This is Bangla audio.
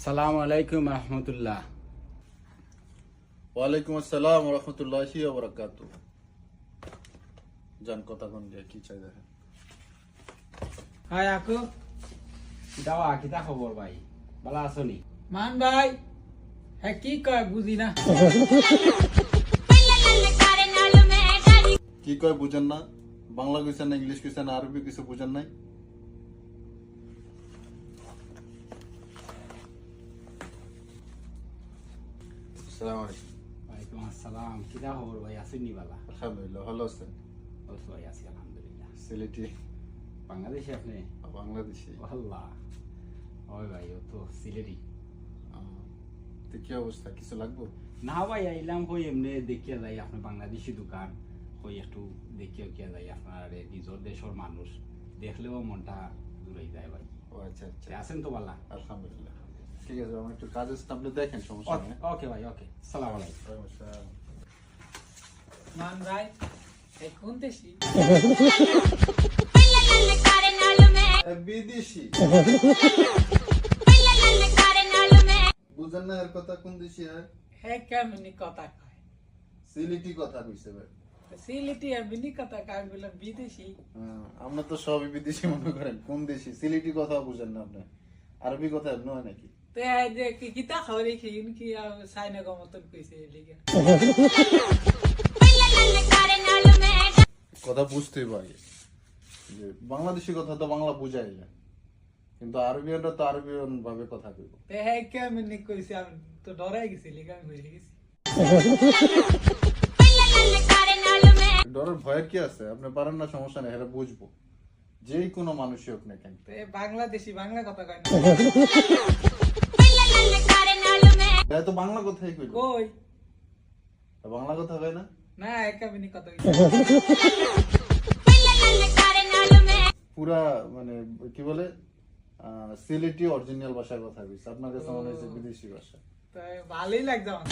সালাম আলাইকুম রহমতুল্লাহ। ওয়ালাইকুম আসসালাম রহমতুল্লাহি ওয়া বারাকাতুহু। জান কথা কোন যে কি চাই দেখেন। হাই আকু দাওয়া কিতা খবর ভাই, ভালো আছো নি? মান ভাই হ্যাঁ কি কয় বুঝি না। কি কয় বুঝেন না? বাংলা কইছেন না, ইংলিশ কইছেন না, আরবি কিছু বুঝেন নাই? আসসালামু আলাইকুম। ওয়ালাইকুম আসসালাম, কিতা খবর ভাই, আছেন নি? ভালো আলহামদুলিল্লাহ, ভালো আছেন? অবশ্য ভাই আছি আলহামদুলিল্লাহ। সিলেটি বাংলাদেশে আপনি? বাংলাদেশি। আল্লাহ, ওই ভাই ও তো সিলেটি। তো কি অবস্থা, কিছু লাগবে? না ভাই আইলাম কই এমনি দেখিয়া যাই আপনার বাংলাদেশি দোকান, কই একটু দেখিয়া কিয়া যাই আপনার নিজের দেশের মানুষ দেখলেও মনটা দূরে যায় ভাই। ও আচ্ছা আচ্ছা, আছেন তো ভালো? আলহামদুলিল্লাহ। ঠিক আছে, আমার একটু কাজ আছে, আপনি দেখেন, সমস্যা নেই। ওকে ভাই, ওকে, সালাম আলাইকুম। মান ভাই এই কোন দেশি? বিদেশি। বুঝেন না এর কথা, কোন দেশি হয়? হ্যাঁ কেমনি কথা কয়? সিলেটি কথা কইছে ভাই। সিলেটি এমনি কথা কয়, বললাম বিদেশি। আমরা তো সবই বিদেশি মনে করেন, কোন দেশি? সিলেটি কথা বুঝেন না আপনি? আরবি কথা এমন হয় নাকি? তো এই যে কিতা খাওয়ারে খেয়ে কি সাইনা মতন কইছে লিগা। কথা বুঝতেই পারি যে বাংলাদেশি কথা তো বাংলা বুঝাই যায়, কিন্তু আরবিয়ানরা তো আরবিয়ান ভাবে কথা কইব। তো হ্যাঁ কেমনি কইছে, আমি তো ডরাই গেছি লিগা, আমি বুঝে গেছি। ডরের ভয়ের কি আছে? আপনি পারেন না, সমস্যা নেই, এটা বুঝবো। যেই কোনো মানুষই হোক না কেন। তো বাংলাদেশি বাংলা কথা কয় না এটা তো বাংলা কথাই কইল। কই? বাংলা কথা কয় না? না কেমনি কথা কইছে। পুরা মানে কি বলে সিলেটি অরিজিনাল ভাষায় কথা কইছে, আপনার কাছে মনে হয়েছে বিদেশি ভাষা। তো ভালোই লাগছে আমার।